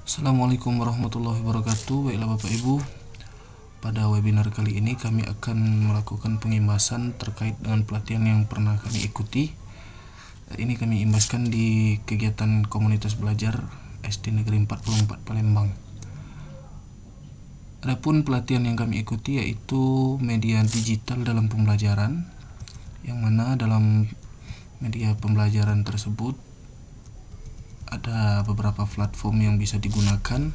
Assalamualaikum warahmatullahi wabarakatuh. Baiklah Bapak Ibu, pada webinar kali ini kami akan melakukan pengimbasan terkait dengan pelatihan yang pernah kami ikuti. Ini kami imbaskan di kegiatan komunitas belajar SD Negeri 44 Palembang. Adapun pelatihan yang kami ikuti yaitu media digital dalam pembelajaran, yang mana dalam media pembelajaran tersebut ada beberapa platform yang bisa digunakan,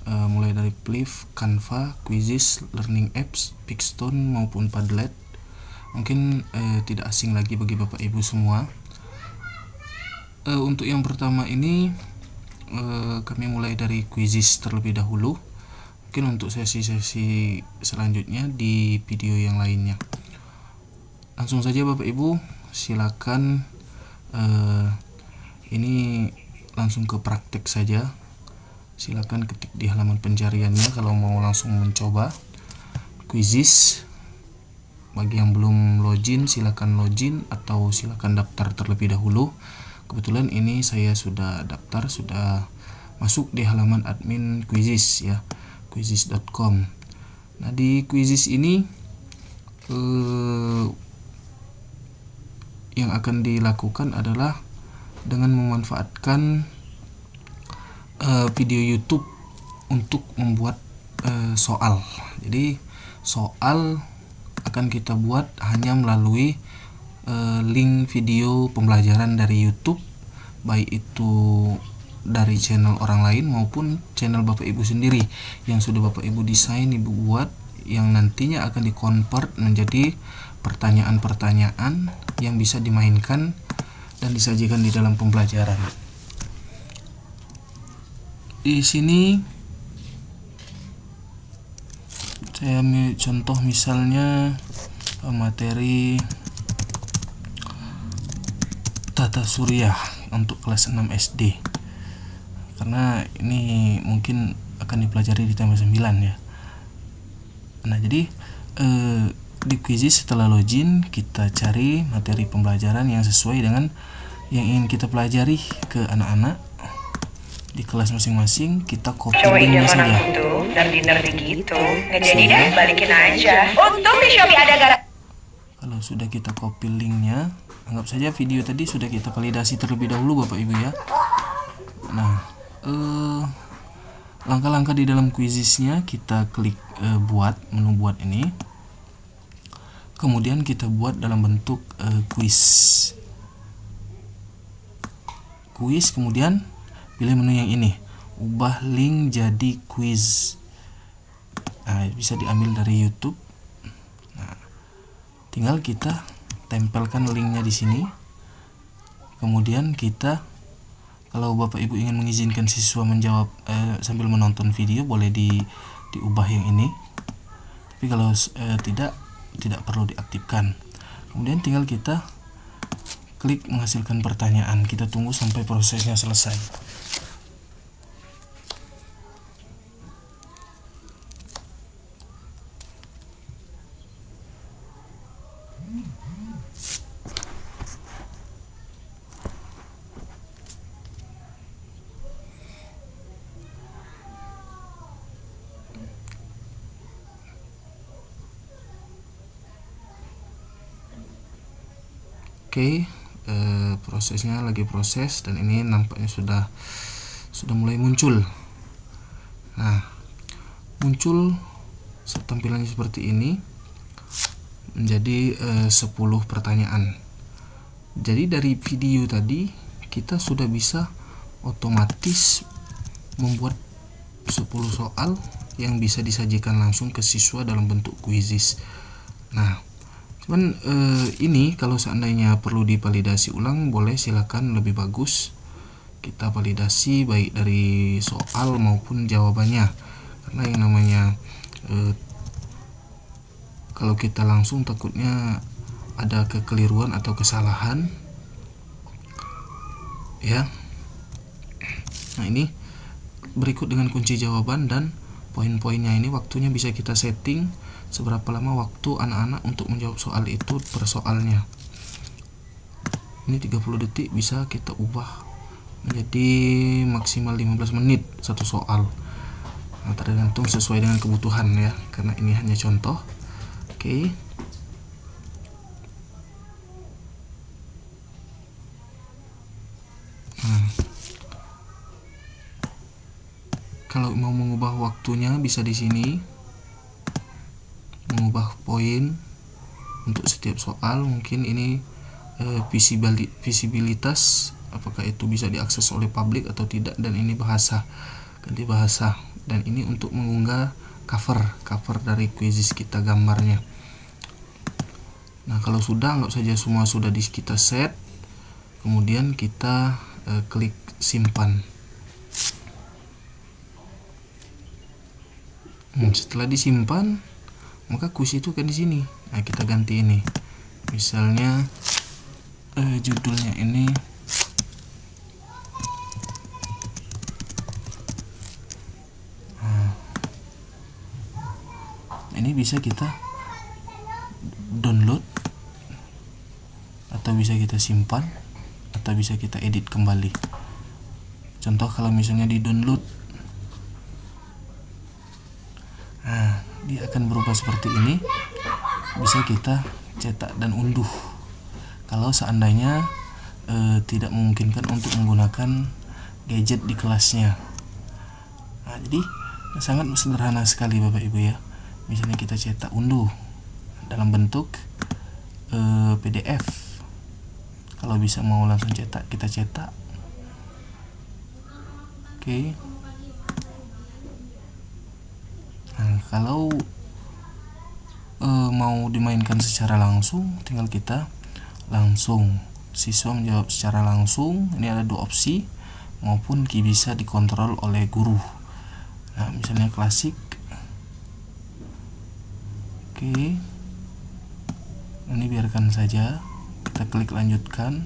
mulai dari Pliv, Canva, Quizizz, Learning Apps, Pixton maupun Padlet. Mungkin tidak asing lagi bagi Bapak Ibu semua. Untuk yang pertama ini kami mulai dari Quizizz terlebih dahulu. Mungkin untuk sesi-sesi selanjutnya di video yang lainnya. Langsung saja Bapak Ibu, silakan ini langsung ke praktek saja. Silakan ketik di halaman pencariannya kalau mau langsung mencoba Quizizz. Bagi yang belum login, silakan login atau silakan daftar terlebih dahulu. Kebetulan ini saya sudah daftar, sudah masuk di halaman admin Quizizz ya, quizizz.com. Nah, di Quizizz ini yang akan dilakukan adalah dengan memanfaatkan video YouTube untuk membuat soal. Jadi soal akan kita buat hanya melalui link video pembelajaran dari YouTube, baik itu dari channel orang lain maupun channel Bapak Ibu sendiri yang sudah Bapak Ibu desain, Ibu buat, yang nantinya akan dikonvert menjadi pertanyaan-pertanyaan yang bisa dimainkan dan disajikan di dalam pembelajaran. Di sini saya ambil contoh misalnya materi tata surya untuk kelas 6 SD. Karena ini mungkin akan dipelajari di tema 9 ya. Nah, jadi di Quizizz setelah login kita cari materi pembelajaran yang sesuai dengan yang ingin kita pelajari ke anak-anak di kelas masing-masing. Kita copy linknya saja. Kalau sudah kita copy linknya, anggap saja video tadi sudah kita validasi terlebih dahulu Bapak Ibu ya. Nah, langkah-langkah di dalam Quizizz-nya kita klik buat, menu buat ini. Kemudian kita buat dalam bentuk quiz, kemudian pilih menu yang ini, ubah link jadi quiz. Nah, bisa diambil dari YouTube. Nah, tinggal kita tempelkan linknya di sini. Kemudian kita, kalau Bapak Ibu ingin mengizinkan siswa menjawab sambil menonton video, boleh diubah yang ini. Tapi kalau tidak perlu diaktifkan. Kemudian tinggal kita klik menghasilkan pertanyaan. Kita tunggu sampai prosesnya selesai. Oke, prosesnya lagi proses dan ini nampaknya sudah mulai muncul. Nah, muncul tampilannya seperti ini menjadi 10 pertanyaan. Jadi dari video tadi kita sudah bisa otomatis membuat 10 soal yang bisa disajikan langsung ke siswa dalam bentuk Quizizz. Nah, cuman ini kalau seandainya perlu divalidasi ulang, boleh, silakan, lebih bagus kita validasi baik dari soal maupun jawabannya. Karena yang namanya kalau kita langsung takutnya ada kekeliruan atau kesalahan ya. Nah, ini berikut dengan kunci jawaban dan poin-poinnya. Ini waktunya bisa kita setting seberapa lama waktu anak-anak untuk menjawab soal itu per soalnya. Ini 30 detik, bisa kita ubah menjadi maksimal 15 menit satu soal. Nah, tergantung sesuai dengan kebutuhan ya, karena ini hanya contoh. Oke. Nah, kalau mau mengubah waktunya bisa di sini, mengubah poin untuk setiap soal. Mungkin ini visibilitas, apakah itu bisa diakses oleh publik atau tidak, dan ini bahasa, ganti bahasa, dan ini untuk mengunggah cover dari quizzes kita, gambarnya. Nah, kalau sudah, anggap saja semua sudah kita set, kemudian kita klik simpan. Setelah disimpan, maka kuis itu kan di sini. Nah, kita ganti ini, misalnya judulnya ini ini bisa kita download, atau bisa kita simpan, atau bisa kita edit kembali. Contoh kalau misalnya di download, nah dia akan berubah seperti ini, bisa kita cetak dan unduh kalau seandainya tidak memungkinkan untuk menggunakan gadget di kelasnya. Nah, jadi sangat sederhana sekali Bapak Ibu ya. Misalnya kita cetak unduh dalam bentuk PDF. Kalau bisa mau langsung cetak, kita cetak. Oke. Nah, kalau mau dimainkan secara langsung, tinggal kita langsung siswa menjawab secara langsung. Ini ada dua opsi, maupun bisa dikontrol oleh guru. Nah, misalnya klasik. Oke, ini biarkan saja, kita klik lanjutkan,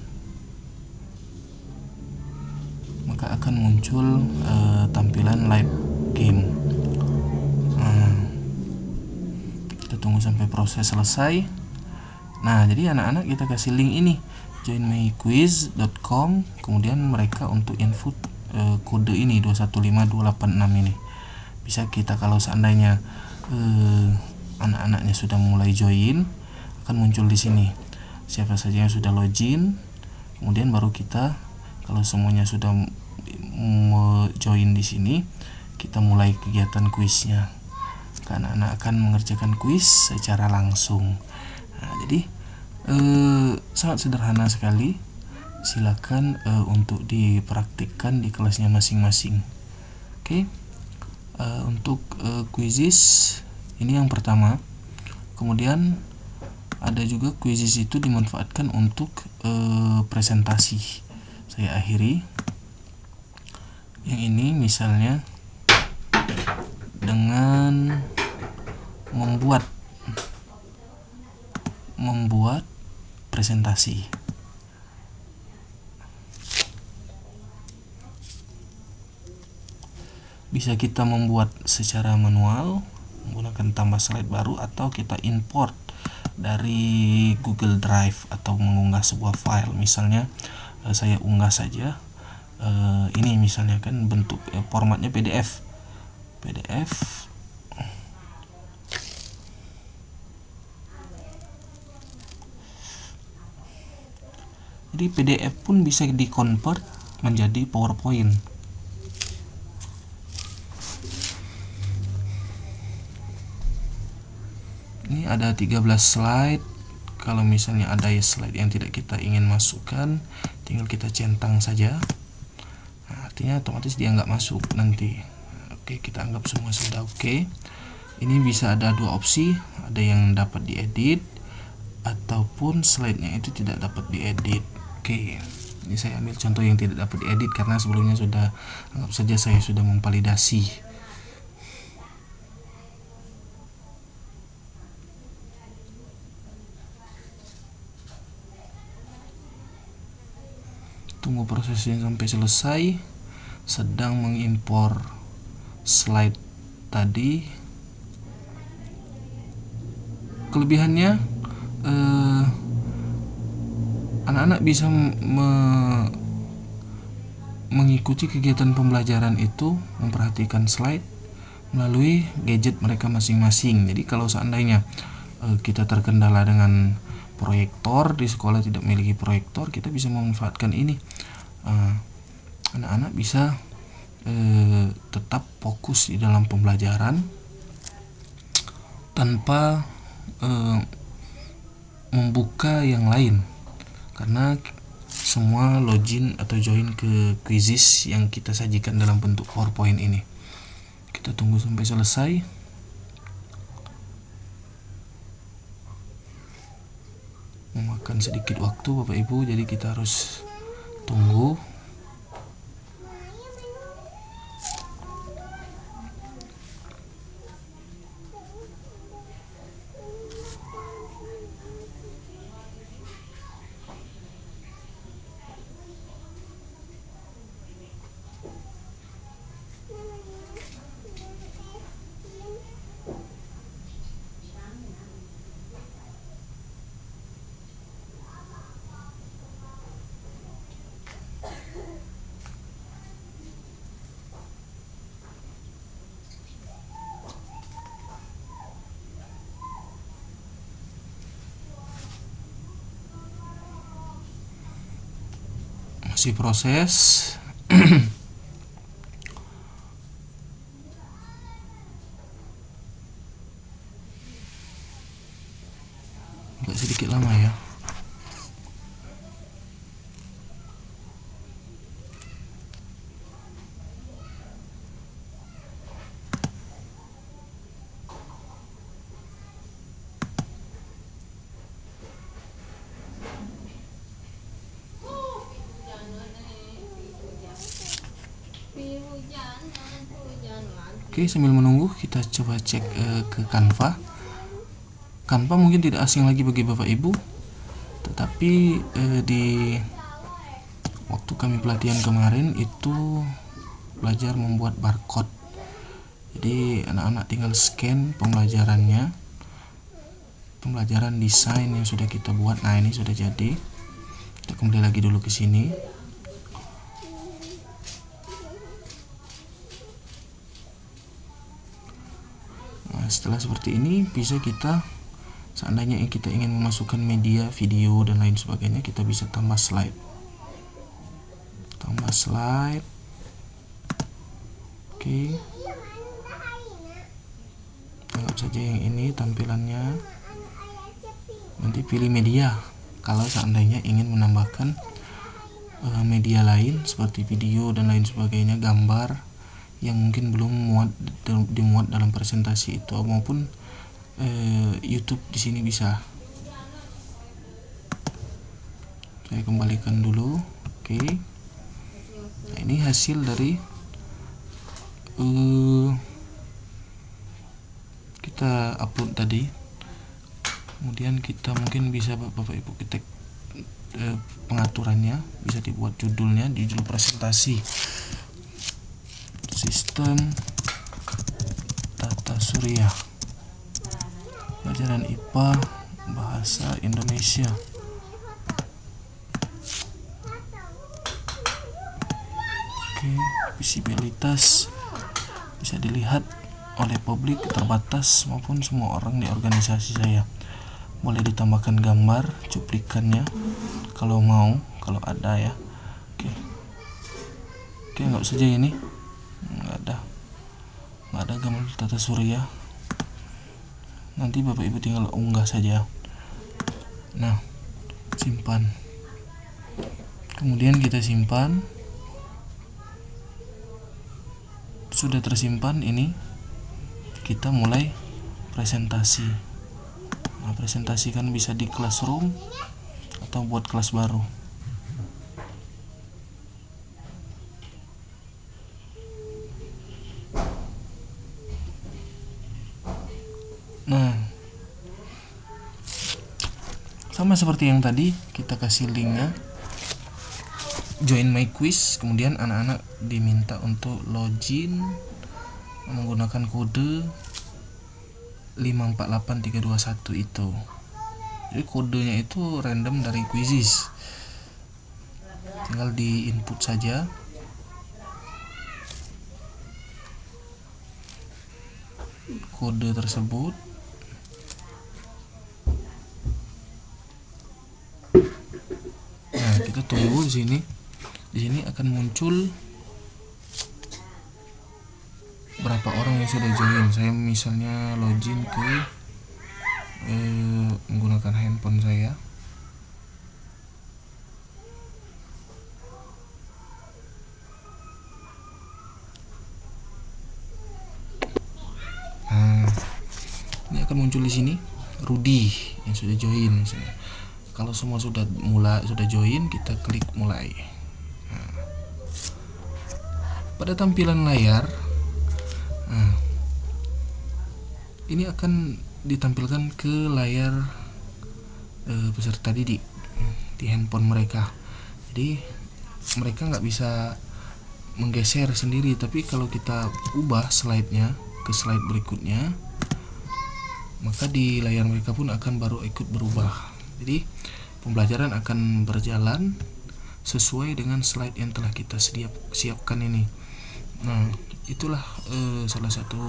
maka akan muncul tampilan live game. Kita tunggu sampai proses selesai. Nah, jadi anak-anak kita kasih link ini, joinmyquiz.com, kemudian mereka untuk input kode ini 215286 ini. Bisa kita, kalau seandainya anak-anaknya sudah mulai join, akan muncul di sini siapa saja yang sudah login. Kemudian baru kita, kalau semuanya sudah join di sini, kita mulai kegiatan kuisnya. Anak-anak akan mengerjakan kuis secara langsung. Nah, jadi sangat sederhana sekali. Silakan untuk dipraktikkan di kelasnya masing-masing. Oke. Untuk quizzes ini yang pertama. Kemudian ada juga quizzes itu dimanfaatkan untuk presentasi. Saya akhiri. Yang ini misalnya dengan membuat presentasi. Bisa kita membuat secara manual menggunakan tambah slide baru, atau kita import dari Google Drive, atau mengunggah sebuah file. Misalnya saya unggah saja ini, misalnya kan bentuk formatnya PDF. Jadi PDF pun bisa di-convert menjadi PowerPoint. Ini ada 13 slide. Kalau misalnya ada slide yang tidak kita ingin masukkan, tinggal kita centang saja. Nah, artinya otomatis dia nggak masuk nanti. Oke, kita anggap semua sudah oke. Ini bisa ada dua opsi, ada yang dapat diedit, ataupun slide-nya itu tidak dapat diedit. Oke, ini saya ambil contoh yang tidak dapat diedit karena sebelumnya sudah, anggap saja saya sudah memvalidasi. Tunggu prosesnya sampai selesai. Sedang mengimpor slide tadi. Kelebihannya anak-anak bisa mengikuti kegiatan pembelajaran itu memperhatikan slide melalui gadget mereka masing-masing. Jadi kalau seandainya kita terkendala dengan proyektor, di sekolah tidak memiliki proyektor, kita bisa memanfaatkan ini. Anak-anak bisa tetap fokus di dalam pembelajaran tanpa membuka yang lain, karena semua login atau join ke quizzes yang kita sajikan dalam bentuk PowerPoint ini. Kita tunggu sampai selesai. Memakan sedikit waktu Bapak Ibu, jadi kita harus tunggu. Masih proses. Agak sedikit lama ya. Oke, sambil menunggu kita coba cek ke Canva. Canva mungkin tidak asing lagi bagi Bapak Ibu, tetapi di waktu kami pelatihan kemarin itu belajar membuat barcode. Jadi anak-anak tinggal scan pembelajarannya, pembelajaran desain yang sudah kita buat. Nah, ini sudah jadi. Kita kembali lagi dulu ke sini. Setelah seperti ini, bisa kita, seandainya kita ingin memasukkan media, video dan lain sebagainya, kita bisa tambah slide. Oke, anggap saja yang ini tampilannya. Nanti pilih media kalau seandainya ingin menambahkan media lain seperti video dan lain sebagainya, gambar yang mungkin belum dimuat dalam presentasi itu, maupun YouTube di sini bisa. Saya kembalikan dulu. Oke. Nah, ini hasil dari kita upload tadi. Kemudian kita mungkin bisa Bapak Ibu ketik pengaturannya, bisa dibuat judulnya, judul presentasi Sistem Tata Surya Pelajaran IPA Bahasa Indonesia. Oke, visibilitas bisa dilihat oleh publik terbatas maupun semua orang di organisasi saya. Boleh ditambahkan gambar cuplikannya kalau mau, kalau ada ya. Oke, nggak saja ini. Nggak ada gambar tata surya. Nanti Bapak Ibu tinggal unggah saja. Nah, simpan. Kemudian kita simpan. Sudah tersimpan ini, kita mulai presentasi. Nah, presentasi kan bisa di Classroom atau buat kelas baru. Nah, sama seperti yang tadi, kita kasih linknya, join my quiz. Kemudian anak-anak diminta untuk login menggunakan kode 548321 itu. Jadi kodenya itu random dari quizzes, tinggal di input saja. kode tersebut. Nah, kita tunggu di sini. Di sini akan muncul berapa orang yang sudah join. Saya misalnya login ke menggunakan handphone saya. Nah, ini akan muncul di sini Rudy yang sudah join misalnya. Kalau semua sudah join, kita klik mulai. Nah, pada tampilan layar, nah, ini akan ditampilkan ke layar peserta didik di handphone mereka. Jadi mereka nggak bisa menggeser sendiri, tapi kalau kita ubah slide-nya ke slide berikutnya, maka di layar mereka pun akan baru ikut berubah. Jadi pembelajaran akan berjalan sesuai dengan slide yang telah kita siapkan ini. Nah, itulah salah satu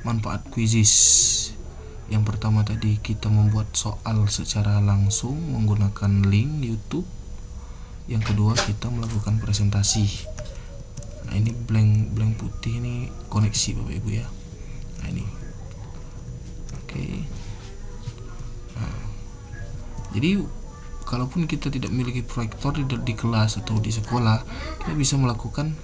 manfaat Quizizz. Yang pertama tadi, kita membuat soal secara langsung menggunakan link YouTube. Yang kedua, kita melakukan presentasi. Nah, ini blank putih, ini koneksi Bapak Ibu ya. Nah, ini oke. Nah, jadi kalaupun kita tidak memiliki proyektor di kelas atau di sekolah, kita bisa melakukan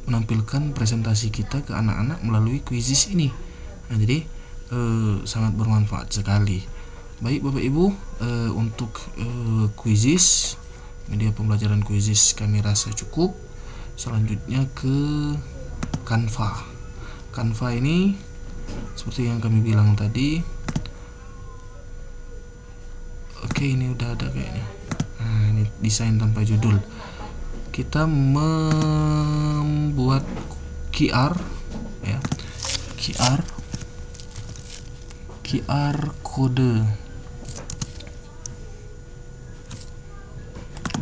menampilkan presentasi kita ke anak-anak melalui Quizizz ini. Nah, jadi sangat bermanfaat sekali. Baik Bapak Ibu, untuk Quizizz, media pembelajaran Quizizz kami rasa cukup. Selanjutnya ke Canva. Canva ini seperti yang kami bilang tadi. Oke, ini udah ada kayaknya. Nah, ini desain tanpa judul. Kita membuat QR ya. QR kode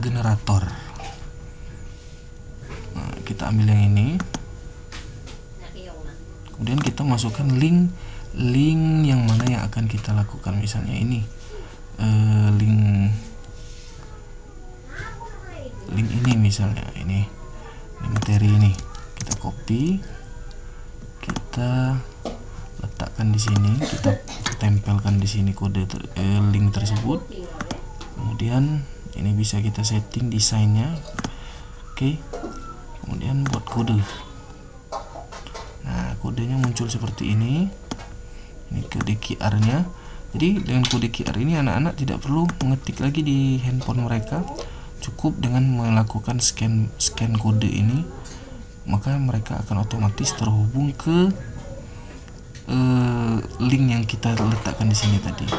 generator. Nah, kita ambil yang ini. Kemudian kita masukkan link yang mana yang akan kita lakukan. Misalnya ini link ini, misalnya ini materi ini, kita copy, kita letakkan di sini, kita tempelkan di sini kode link tersebut. Kemudian ini bisa kita setting desainnya. Oke. Kemudian buat kode. Nah, kodenya muncul seperti ini. Ini kode QR-nya. Jadi dengan kode QR ini anak-anak tidak perlu mengetik lagi di handphone mereka. Cukup dengan melakukan scan kode ini, maka mereka akan otomatis terhubung ke link yang kita letakkan di sini tadi.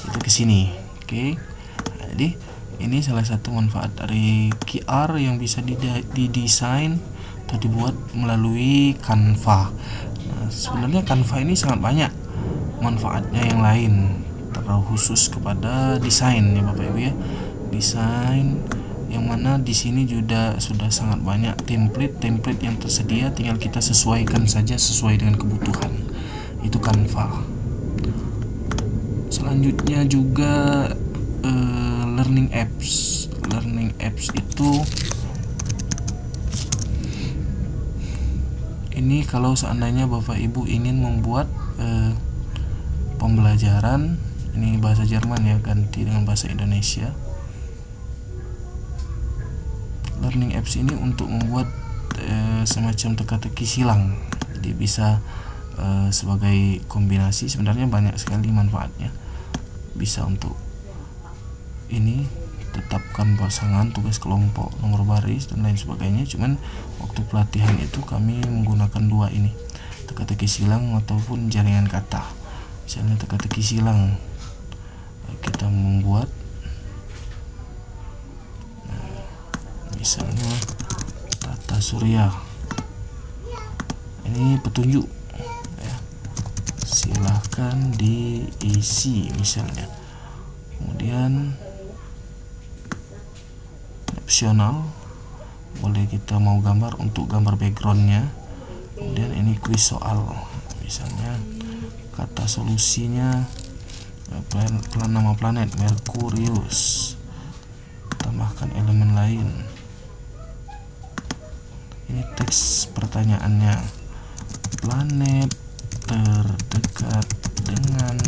Itu ke sini. Oke. Nah, jadi ini salah satu manfaat dari QR yang bisa didesain atau dibuat melalui Canva. Nah, sebenarnya Canva ini sangat banyak manfaatnya yang lain, terlalu khusus kepada desain ya Bapak Ibu ya. Desain yang mana di sini juga sudah sangat banyak template yang tersedia, tinggal kita sesuaikan saja sesuai dengan kebutuhan. Itu Canva. Selanjutnya juga learning apps itu ini kalau seandainya Bapak Ibu ingin membuat pembelajaran, ini bahasa Jerman ya, ganti dengan bahasa Indonesia. Learning apps ini untuk membuat semacam teka-teki silang, jadi bisa sebagai kombinasi. Sebenarnya banyak sekali manfaatnya, bisa untuk ini tetapkan pasangan, tugas kelompok, nomor baris dan lain sebagainya. Cuman waktu pelatihan itu kami menggunakan dua ini, teka-teki silang ataupun jaringan kata. Misalnya teka-teki silang, kita membuat misalnya tata surya, ini petunjuk ya, silahkan diisi misalnya. Kemudian opsional, boleh kita mau gambar, untuk gambar backgroundnya Kemudian ini kuis soal, misalnya kata solusinya nama planet Merkurius, tambahkan elemen lain. Ini teks pertanyaannya, planet terdekat dengan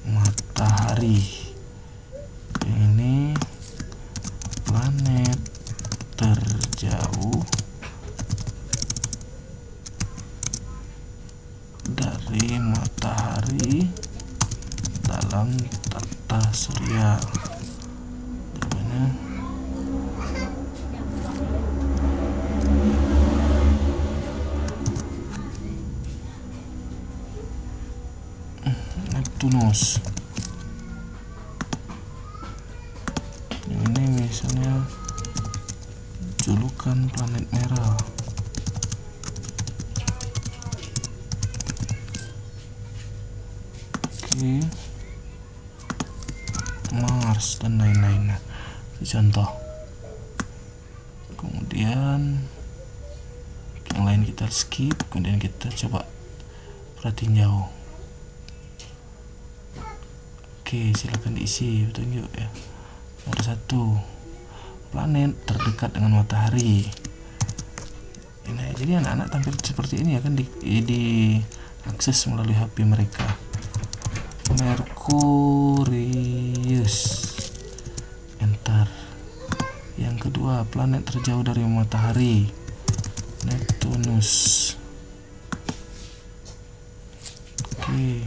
matahari. Ini planet terjauh dari matahari dalam tata surya. Jawabannya Neptunus. Ini misalnya julukan planet merah. Oke, Mars dan lain-lain. Itu contoh. Kemudian yang lain kita skip, kemudian kita coba perhatiin jauh. Oke, silakan diisi petunjuk ya. Nomor 1, planet terdekat dengan matahari. Nah, jadi anak-anak tampil seperti ini ya kan, di akses melalui HP mereka. Merkurius, enter. Yang kedua, planet terjauh dari matahari, Neptunus. Oke.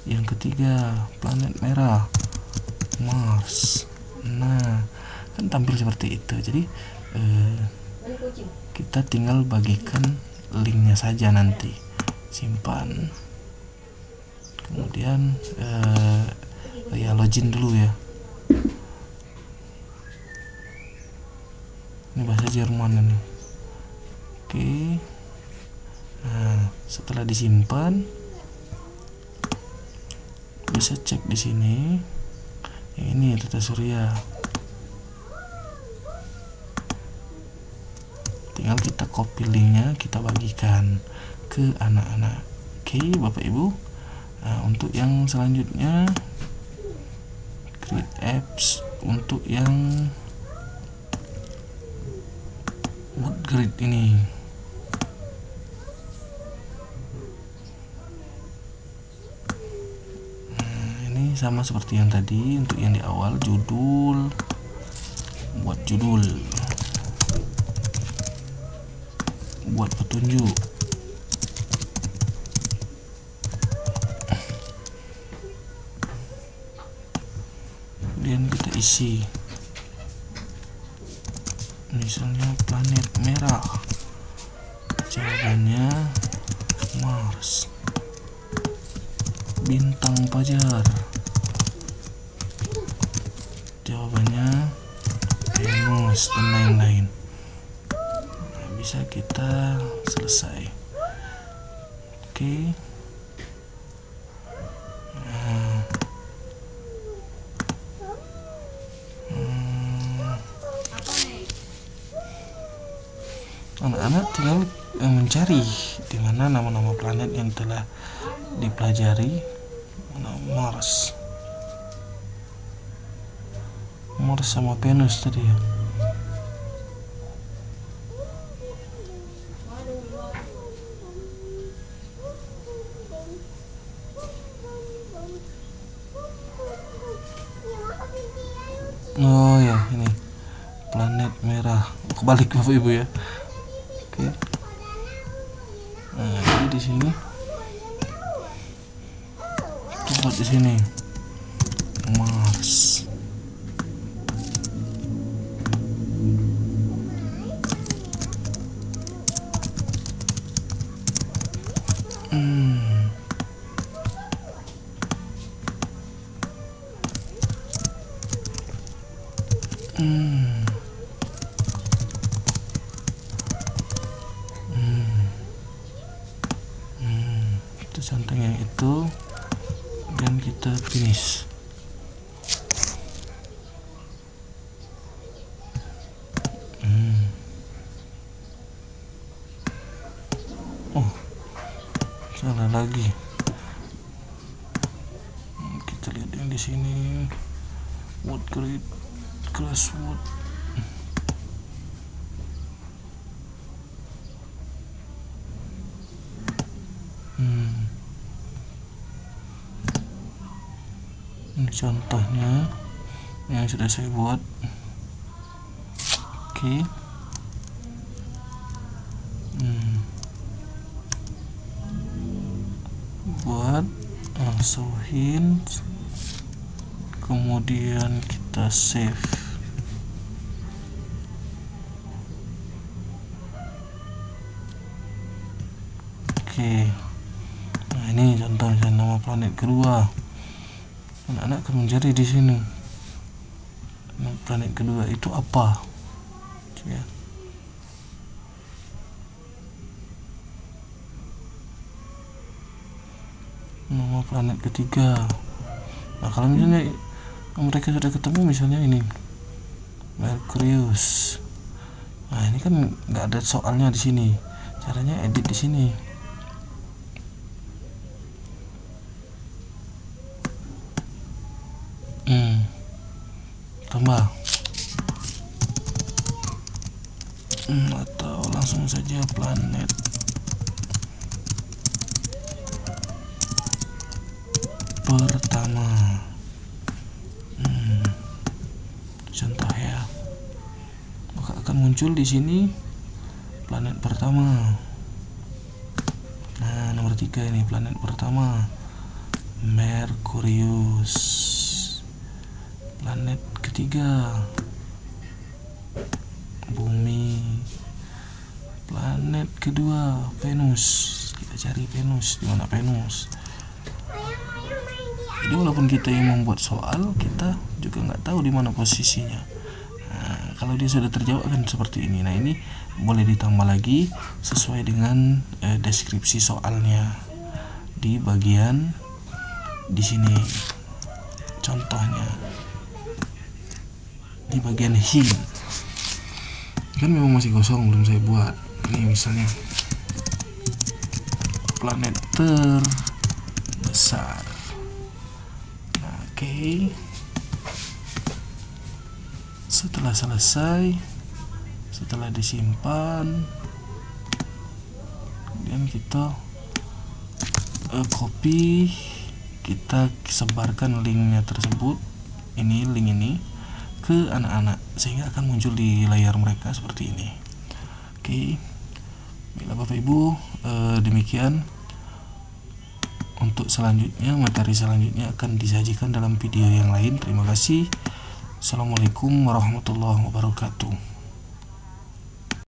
Yang ketiga, planet merah, Mars. Nah, kan tampil seperti itu. Jadi kita tinggal bagikan linknya saja, nanti simpan. Kemudian ya login dulu ya. Ini bahasa Jerman ini. Oke. Nah, setelah disimpan, bisa cek di sini. Ini tata surya. Tinggal kita copy linknya, kita bagikan ke anak-anak. Oke, Bapak Ibu. Nah, untuk yang selanjutnya, create apps untuk yang mood grid ini. Sama seperti yang tadi. Untuk yang di awal, judul, buat judul, buat petunjuk, kemudian kita isi, misalnya planet merah, jawabannya Mars. Bintang fajar, jawabannya Venus, dan lain-lain. Nah, bisa kita selesai. Oke. Anak-anak tinggal mencari di mana nama-nama planet yang telah dipelajari. Mars sama Venus tadi ya. Oh ya, ini planet merah. Kebalik Bapak Ibu ya. Oke. Nah, jadi di sini buat di sini Mars. Itu contoh yang itu, dan kita finish. salah lagi. Kita lihat yang di sini, wood grade, grasswood. Ini contohnya yang sudah saya buat. Oke. Buat show hint, kemudian kita save. Oke. Nah, ini contoh nama planet kedua. Anak-anak akan mencari di sini. Planet kedua itu apa? Ya. Nama planet ketiga. Nah, kalau misalnya mereka sudah ketemu, misalnya ini Merkurius. Nah, ini kan nggak ada soalnya di sini. Caranya edit di sini. Tambah. Atau langsung saja planet pertama. Contoh ya, maka akan muncul di sini planet pertama. Nah, nomor 3 ini planet pertama, Merkurius. Planet ketiga, Bumi. Planet kedua, Venus. Kita cari Venus. Di mana Venus? Jadi walaupun kita yang membuat soal, kita juga nggak tahu di mana posisinya. Nah, kalau dia sudah terjawab kan seperti ini. Nah, ini boleh ditambah lagi sesuai dengan deskripsi soalnya di bagian di sini. Contohnya di bagian hint. Kan memang masih kosong, belum saya buat. Ini misalnya planet terbesar. Nah, oke. Setelah selesai, setelah disimpan, kemudian kita copy, kita sebarkan linknya tersebut, ini link ini ke anak-anak, sehingga akan muncul di layar mereka seperti ini. Oke, bila Bapak Ibu, demikian untuk selanjutnya, materi selanjutnya akan disajikan dalam video yang lain. Terima kasih. Assalamualaikum warahmatullahi wabarakatuh.